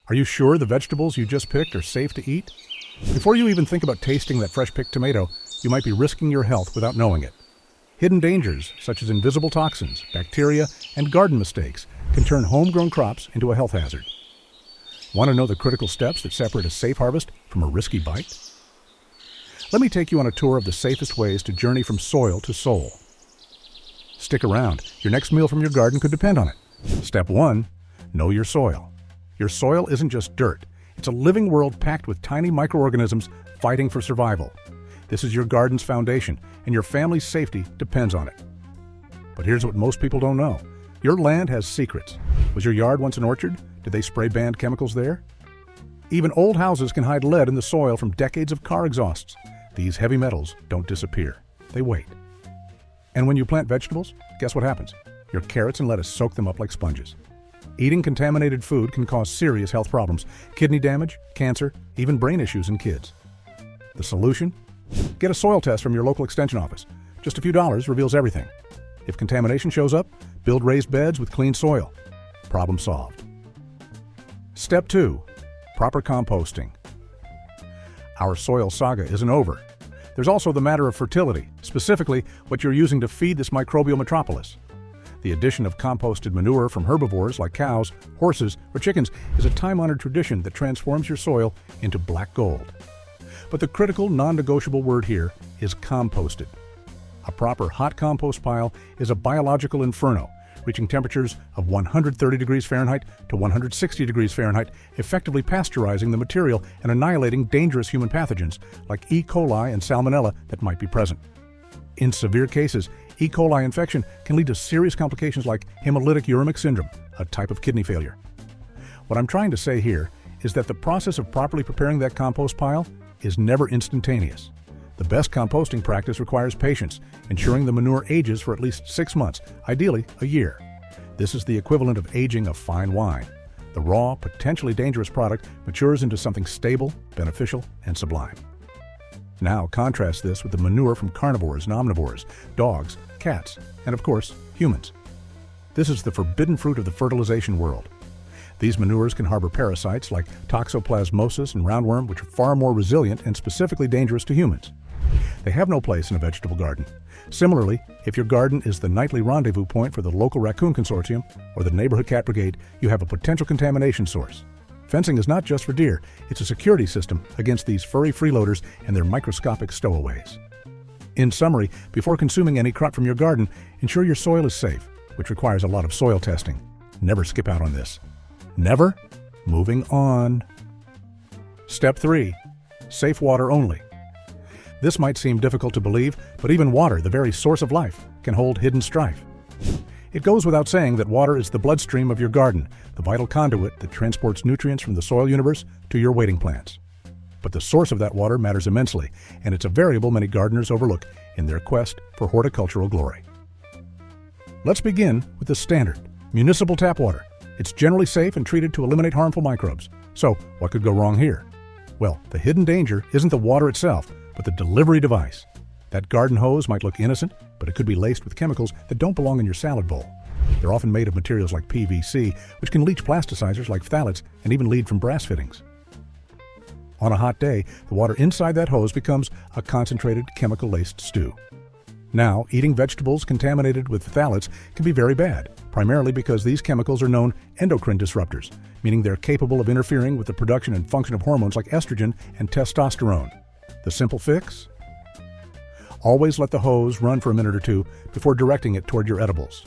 Are you sure the vegetables you just picked are safe to eat? Before you even think about tasting that fresh-picked tomato, you might be risking your health without knowing it. Hidden dangers, such as invisible toxins, bacteria, and garden mistakes, can turn homegrown crops into a health hazard. Want to know the critical steps that separate a safe harvest from a risky bite? Let me take you on a tour of the safest ways to journey from soil to soul. Stick around. Your next meal from your garden could depend on it. Step 1. Know your soil. Your soil isn't just dirt. It's a living world packed with tiny microorganisms fighting for survival. This is your garden's foundation, and your family's safety depends on it. But here's what most people don't know. Your land has secrets. Was your yard once an orchard? Did they spray banned chemicals there? Even old houses can hide lead in the soil from decades of car exhausts. These heavy metals don't disappear. They wait. And when you plant vegetables, guess what happens? Your carrots and lettuce soak them up like sponges. Eating contaminated food can cause serious health problems, kidney damage, cancer, even brain issues in kids. The solution? Get a soil test from your local extension office. Just a few dollars reveals everything. If contamination shows up, build raised beds with clean soil. Problem solved. Step 2. Proper composting. Our soil saga isn't over. There's also the matter of fertility, specifically what you're using to feed this microbial metropolis. The addition of composted manure from herbivores like cows, horses, or chickens is a time-honored tradition that transforms your soil into black gold. But the critical, non-negotiable word here is composted. A proper hot compost pile is a biological inferno, reaching temperatures of 130 degrees Fahrenheit to 160 degrees Fahrenheit, effectively pasteurizing the material and annihilating dangerous human pathogens like E. coli and salmonella that might be present. In severe cases, E. coli infection can lead to serious complications like hemolytic uremic syndrome, a type of kidney failure. What I'm trying to say here is that the process of properly preparing that compost pile is never instantaneous. The best composting practice requires patience, ensuring the manure ages for at least 6 months, ideally a year. This is the equivalent of aging a fine wine. The raw, potentially dangerous product matures into something stable, beneficial, and sublime. Now contrast this with the manure from carnivores and omnivores, dogs, cats, and of course, humans. This is the forbidden fruit of the fertilization world. These manures can harbor parasites like toxoplasmosis and roundworm, which are far more resilient and specifically dangerous to humans. They have no place in a vegetable garden. Similarly, if your garden is the nightly rendezvous point for the local raccoon consortium or the neighborhood cat brigade, you have a potential contamination source. Fencing is not just for deer, it's a security system against these furry freeloaders and their microscopic stowaways. In summary, before consuming any crop from your garden, ensure your soil is safe, which requires a lot of soil testing. Never skip out on this. Never? Moving on. Step 3. Safe water only. This might seem difficult to believe, but even water, the very source of life, can hold hidden strife. It goes without saying that water is the bloodstream of your garden, the vital conduit that transports nutrients from the soil universe to your waiting plants. But the source of that water matters immensely, and it's a variable many gardeners overlook in their quest for horticultural glory. Let's begin with the standard, municipal tap water. It's generally safe and treated to eliminate harmful microbes. So, what could go wrong here? Well, the hidden danger isn't the water itself, but the delivery device. That garden hose might look innocent, but it could be laced with chemicals that don't belong in your salad bowl. They're often made of materials like PVC, which can leach plasticizers like phthalates and even lead from brass fittings. On a hot day, the water inside that hose becomes a concentrated, chemical-laced stew. Now, eating vegetables contaminated with phthalates can be very bad, primarily because these chemicals are known endocrine disruptors, meaning they're capable of interfering with the production and function of hormones like estrogen and testosterone. The simple fix? Always let the hose run for a minute or two before directing it toward your edibles.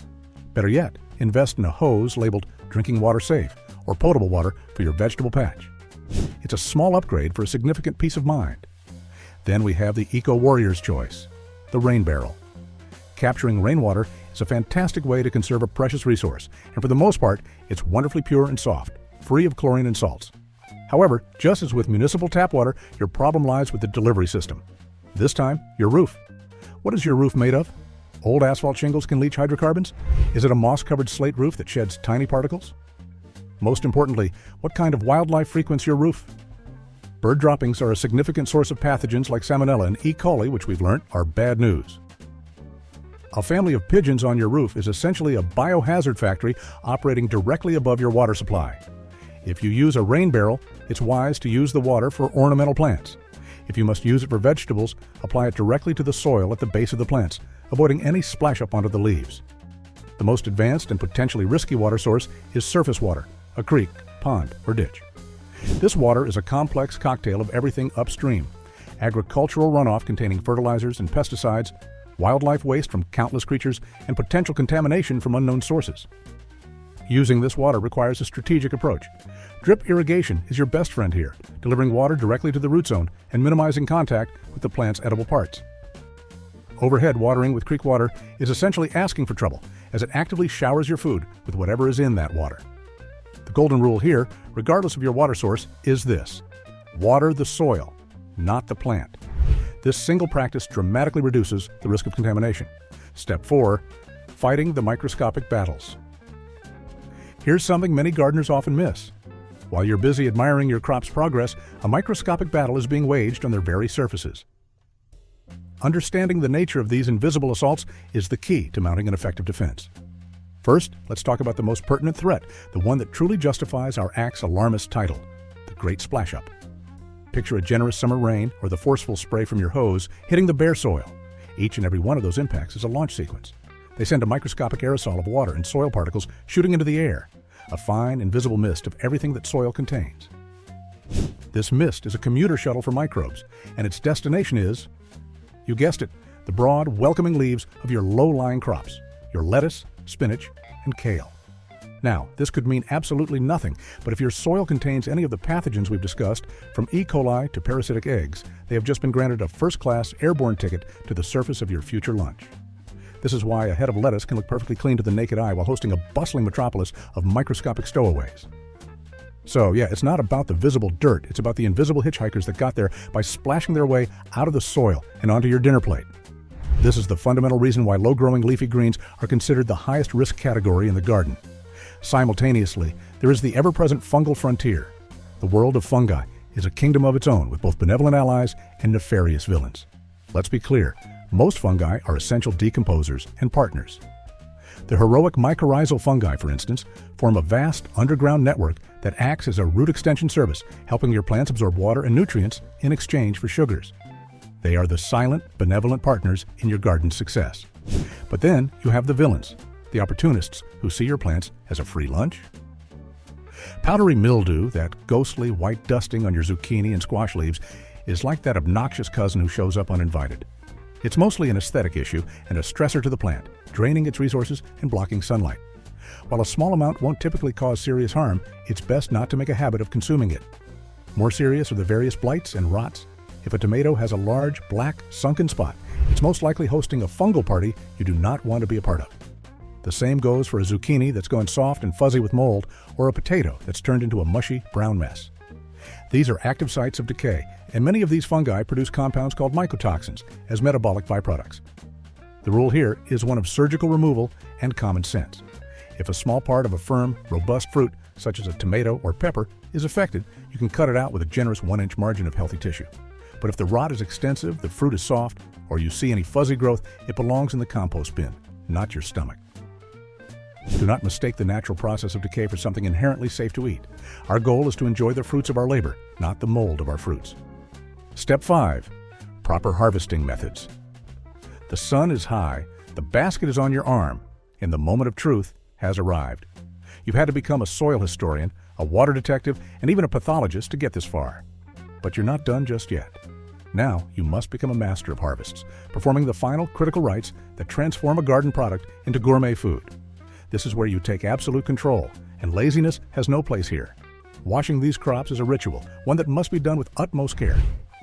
Better yet, invest in a hose labeled drinking water safe or potable water for your vegetable patch. It's a small upgrade for a significant peace of mind. Then we have the eco-warrior's choice, the rain barrel. Capturing rainwater is a fantastic way to conserve a precious resource, and for the most part, it's wonderfully pure and soft, free of chlorine and salts. However, just as with municipal tap water, your problem lies with the delivery system. This time, your roof. What is your roof made of? Old asphalt shingles can leach hydrocarbons? Is it a moss-covered slate roof that sheds tiny particles? Most importantly, what kind of wildlife frequents your roof? Bird droppings are a significant source of pathogens like salmonella and E. coli, which we've learned are bad news. A family of pigeons on your roof is essentially a biohazard factory operating directly above your water supply. If you use a rain barrel, it's wise to use the water for ornamental plants. If you must use it for vegetables, apply it directly to the soil at the base of the plants, avoiding any splash up onto the leaves. The most advanced and potentially risky water source is surface water, a creek, pond, or ditch. This water is a complex cocktail of everything upstream: agricultural runoff containing fertilizers and pesticides, wildlife waste from countless creatures, and potential contamination from unknown sources. Using this water requires a strategic approach. Drip irrigation is your best friend here, delivering water directly to the root zone and minimizing contact with the plant's edible parts. Overhead watering with creek water is essentially asking for trouble, as it actively showers your food with whatever is in that water. The golden rule here, regardless of your water source, is this: water the soil, not the plant. This single practice dramatically reduces the risk of contamination. Step 4. Fighting the microscopic battles. Here's something many gardeners often miss. While you're busy admiring your crop's progress, a microscopic battle is being waged on their very surfaces. Understanding the nature of these invisible assaults is the key to mounting an effective defense. First, let's talk about the most pertinent threat, the one that truly justifies our act's alarmist title: the Great Splash Up. Picture a generous summer rain or the forceful spray from your hose hitting the bare soil. Each and every one of those impacts is a launch sequence. They send a microscopic aerosol of water and soil particles shooting into the air, a fine, invisible mist of everything that soil contains. This mist is a commuter shuttle for microbes, and its destination is, you guessed it, the broad, welcoming leaves of your low-lying crops, your lettuce, spinach, and kale. Now, this could mean absolutely nothing, but if your soil contains any of the pathogens we've discussed, from E. coli to parasitic eggs, they have just been granted a first-class airborne ticket to the surface of your future lunch. This is why a head of lettuce can look perfectly clean to the naked eye while hosting a bustling metropolis of microscopic stowaways. So yeah, it's not about the visible dirt, it's about the invisible hitchhikers that got there by splashing their way out of the soil and onto your dinner plate. This is the fundamental reason why low-growing leafy greens are considered the highest risk category in the garden. Simultaneously, there is the ever-present fungal frontier. The world of fungi is a kingdom of its own, with both benevolent allies and nefarious villains. Let's be clear, most fungi are essential decomposers and partners. The heroic mycorrhizal fungi, for instance, form a vast underground network that acts as a root extension service, helping your plants absorb water and nutrients in exchange for sugars. They are the silent, benevolent partners in your garden's success. But then you have the villains, the opportunists who see your plants as a free lunch. Powdery mildew, that ghostly white dusting on your zucchini and squash leaves, is like that obnoxious cousin who shows up uninvited. It's mostly an aesthetic issue and a stressor to the plant, draining its resources and blocking sunlight. While a small amount won't typically cause serious harm, it's best not to make a habit of consuming it. More serious are the various blights and rots. If a tomato has a large, black, sunken spot, it's most likely hosting a fungal party you do not want to be a part of. The same goes for a zucchini that's gone soft and fuzzy with mold, or a potato that's turned into a mushy, brown mess. These are active sites of decay, and many of these fungi produce compounds called mycotoxins as metabolic byproducts. The rule here is one of surgical removal and common sense. If a small part of a firm, robust fruit, such as a tomato or pepper, is affected, you can cut it out with a generous 1-inch margin of healthy tissue. But if the rot is extensive, the fruit is soft, or you see any fuzzy growth, it belongs in the compost bin, not your stomach. Do not mistake the natural process of decay for something inherently safe to eat. Our goal is to enjoy the fruits of our labor, not the mold of our fruits. Step 5. Proper harvesting methods. The sun is high, the basket is on your arm, and the moment of truth has arrived. You've had to become a soil historian, a water detective, and even a pathologist to get this far. But you're not done just yet. Now you must become a master of harvests, performing the final critical rites that transform a garden product into gourmet food. This is where you take absolute control, and laziness has no place here. Washing these crops is a ritual, one that must be done with utmost care.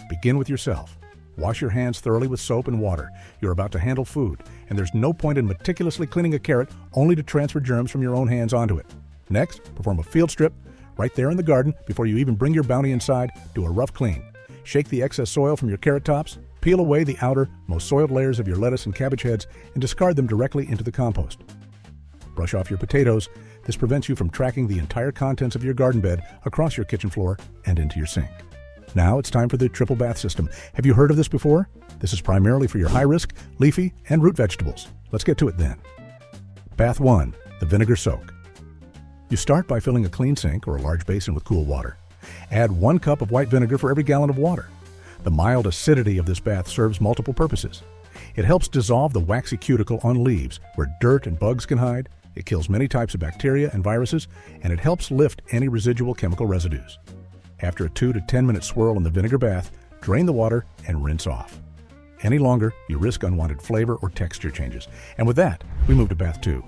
Begin with yourself. Wash your hands thoroughly with soap and water. You're about to handle food, and there's no point in meticulously cleaning a carrot only to transfer germs from your own hands onto it. Next, perform a field strip. Right there in the garden, before you even bring your bounty inside, do a rough clean. Shake the excess soil from your carrot tops, peel away the outer, most soiled layers of your lettuce and cabbage heads, and discard them directly into the compost. Brush off your potatoes. This prevents you from tracking the entire contents of your garden bed across your kitchen floor and into your sink. Now it's time for the triple bath system. Have you heard of this before? This is primarily for your high-risk, leafy, and root vegetables. Let's get to it then. Bath 1. The vinegar soak. You start by filling a clean sink or a large basin with cool water. Add 1 cup of white vinegar for every gallon of water. The mild acidity of this bath serves multiple purposes. It helps dissolve the waxy cuticle on leaves where dirt and bugs can hide. It kills many types of bacteria and viruses, and it helps lift any residual chemical residues. After a 2 to 10 minute swirl in the vinegar bath, drain the water and rinse off. Any longer, you risk unwanted flavor or texture changes. And with that, we move to bath 2,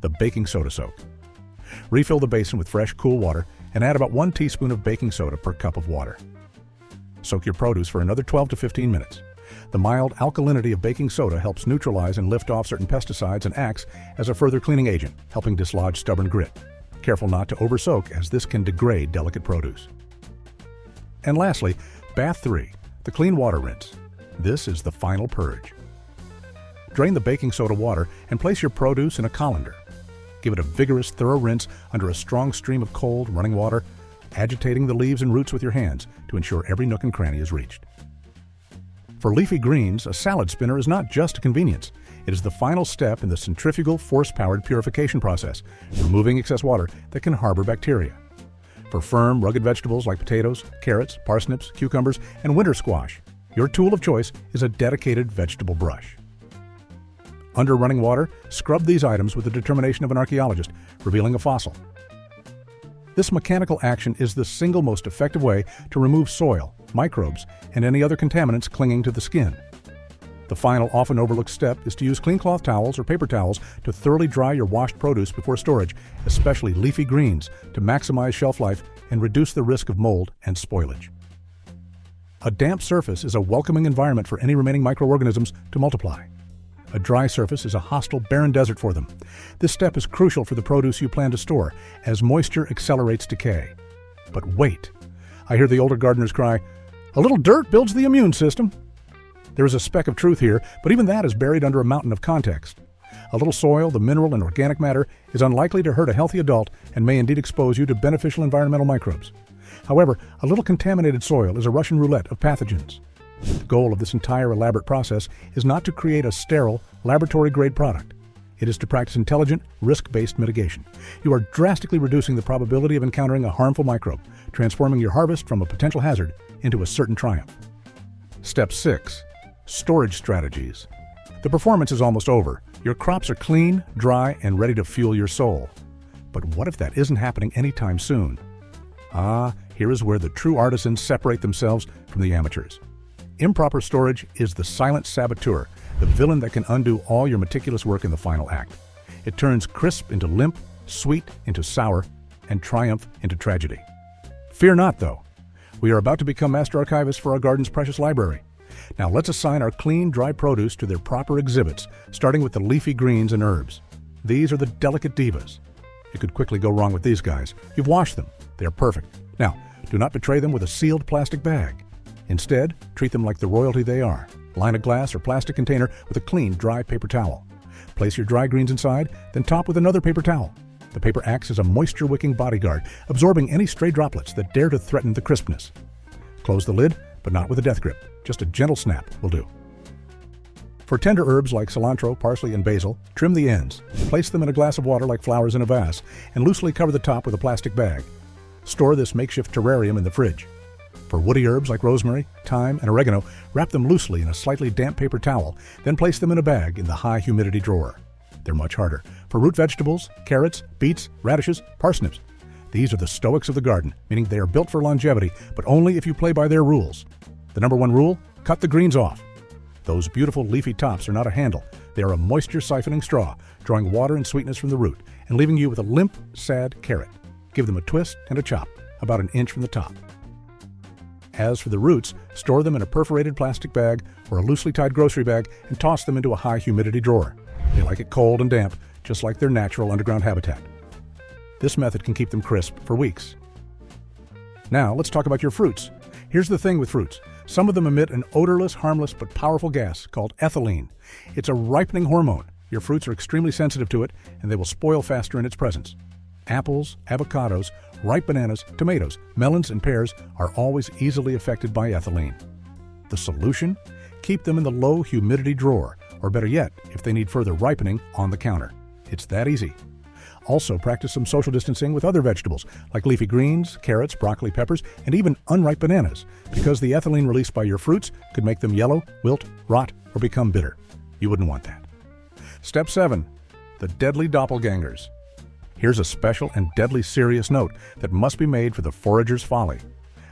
the baking soda soak. Refill the basin with fresh, cool water and add about 1 teaspoon of baking soda per cup of water. Soak your produce for another 12 to 15 minutes. The mild alkalinity of baking soda helps neutralize and lift off certain pesticides and acts as a further cleaning agent, helping dislodge stubborn grit. Careful not to over-soak, as this can degrade delicate produce. And lastly, bath 3, the clean water rinse. This is the final purge. Drain the baking soda water and place your produce in a colander. Give it a vigorous, thorough rinse under a strong stream of cold, running water, agitating the leaves and roots with your hands to ensure every nook and cranny is reached. For leafy greens, a salad spinner is not just a convenience. It is the final step in the centrifugal, force-powered purification process, removing excess water that can harbor bacteria. For firm, rugged vegetables like potatoes, carrots, parsnips, cucumbers, and winter squash, your tool of choice is a dedicated vegetable brush. Under running water, scrub these items with the determination of an archaeologist, revealing a fossil. This mechanical action is the single most effective way to remove soil, microbes, and any other contaminants clinging to the skin. The final, often overlooked step is to use clean cloth towels or paper towels to thoroughly dry your washed produce before storage, especially leafy greens, to maximize shelf life and reduce the risk of mold and spoilage. A damp surface is a welcoming environment for any remaining microorganisms to multiply. A dry surface is a hostile, barren desert for them. This step is crucial for the produce you plan to store, as moisture accelerates decay. But wait! I hear the older gardeners cry, "A little dirt builds the immune system." There is a speck of truth here, but even that is buried under a mountain of context. A little soil, the mineral and organic matter, is unlikely to hurt a healthy adult and may indeed expose you to beneficial environmental microbes. However, a little contaminated soil is a Russian roulette of pathogens. The goal of this entire elaborate process is not to create a sterile, laboratory-grade product. It is to practice intelligent, risk-based mitigation. You are drastically reducing the probability of encountering a harmful microbe, transforming your harvest from a potential hazard into a certain triumph. Step 6. Storage strategies. The performance is almost over. Your crops are clean, dry, and ready to fuel your soul. But what if that isn't happening anytime soon? Here is where the true artisans separate themselves from the amateurs. Improper storage is the silent saboteur, the villain that can undo all your meticulous work in the final act. It turns crisp into limp, sweet into sour, and triumph into tragedy. Fear not, though. We are about to become master archivists for our garden's precious library. Now let's assign our clean, dry produce to their proper exhibits, starting with the leafy greens and herbs. These are the delicate divas. It could quickly go wrong with these guys. You've washed them. They are perfect. Now, do not betray them with a sealed plastic bag. Instead, treat them like the royalty they are. Line a glass or plastic container with a clean, dry paper towel. Place your dry greens inside, then top with another paper towel. The paper acts as a moisture-wicking bodyguard, absorbing any stray droplets that dare to threaten the crispness. Close the lid, but not with a death grip. Just a gentle snap will do. For tender herbs like cilantro, parsley, and basil, trim the ends. Place them in a glass of water like flowers in a vase, and loosely cover the top with a plastic bag. Store this makeshift terrarium in the fridge. For woody herbs like rosemary, thyme, and oregano, wrap them loosely in a slightly damp paper towel, then place them in a bag in the high humidity drawer. They're much harder. For root vegetables, carrots, beets, radishes, parsnips, these are the stoics of the garden, meaning they are built for longevity, but only if you play by their rules. The number 1 rule: cut the greens off. Those beautiful leafy tops are not a handle. They are a moisture-siphoning straw, drawing water and sweetness from the root and leaving you with a limp, sad carrot. Give them a twist and a chop, about an inch from the top. As for the roots, store them in a perforated plastic bag or a loosely tied grocery bag and toss them into a high humidity drawer. They like it cold and damp, just like their natural underground habitat. This method can keep them crisp for weeks. Now, let's talk about your fruits. Here's the thing with fruits. Some of them emit an odorless, harmless, but powerful gas called ethylene. It's a ripening hormone. Your fruits are extremely sensitive to it, and they will spoil faster in its presence. Apples, avocados, ripe bananas, tomatoes, melons, and pears are always easily affected by ethylene. The solution? Keep them in the low humidity drawer, or better yet, if they need further ripening, on the counter. It's that easy. Also, practice some social distancing with other vegetables, like leafy greens, carrots, broccoli, peppers, and even unripe bananas, because the ethylene released by your fruits could make them yellow, wilt, rot, or become bitter. You wouldn't want that. Step 7. The deadly doppelgangers. Here's a special and deadly serious note that must be made for the forager's folly.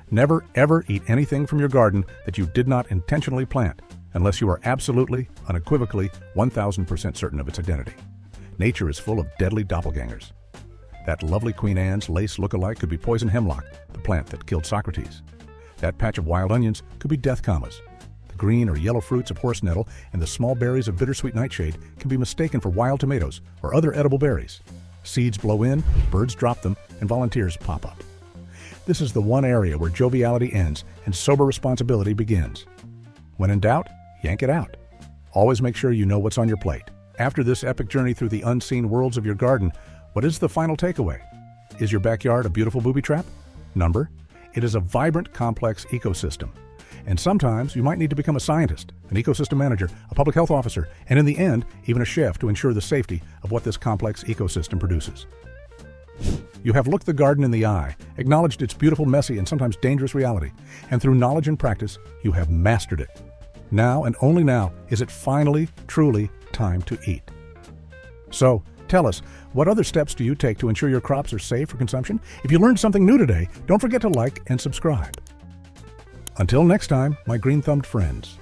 Never, ever eat anything from your garden that you did not intentionally plant, unless you are absolutely, unequivocally, 1000% certain of its identity. Nature is full of deadly doppelgangers. That lovely Queen Anne's lace look-alike could be poison hemlock, the plant that killed Socrates. That patch of wild onions could be death commas. The green or yellow fruits of horse nettle and the small berries of bittersweet nightshade can be mistaken for wild tomatoes or other edible berries. Seeds blow in, birds drop them, and volunteers pop up. This is the one area where joviality ends and sober responsibility begins. When in doubt, yank it out. Always make sure you know what's on your plate. After this epic journey through the unseen worlds of your garden, what is the final takeaway? Is your backyard a beautiful booby trap? Number, it is a vibrant, complex ecosystem. And sometimes you might need to become a scientist, an ecosystem manager, a public health officer, and in the end, even a chef to ensure the safety of what this complex ecosystem produces. You have looked the garden in the eye, acknowledged its beautiful, messy, and sometimes dangerous reality, and through knowledge and practice, you have mastered it. Now, and only now, is it finally, truly time to eat. So, tell us, what other steps do you take to ensure your crops are safe for consumption? If you learned something new today, don't forget to like and subscribe. Until next time, my green-thumbed friends.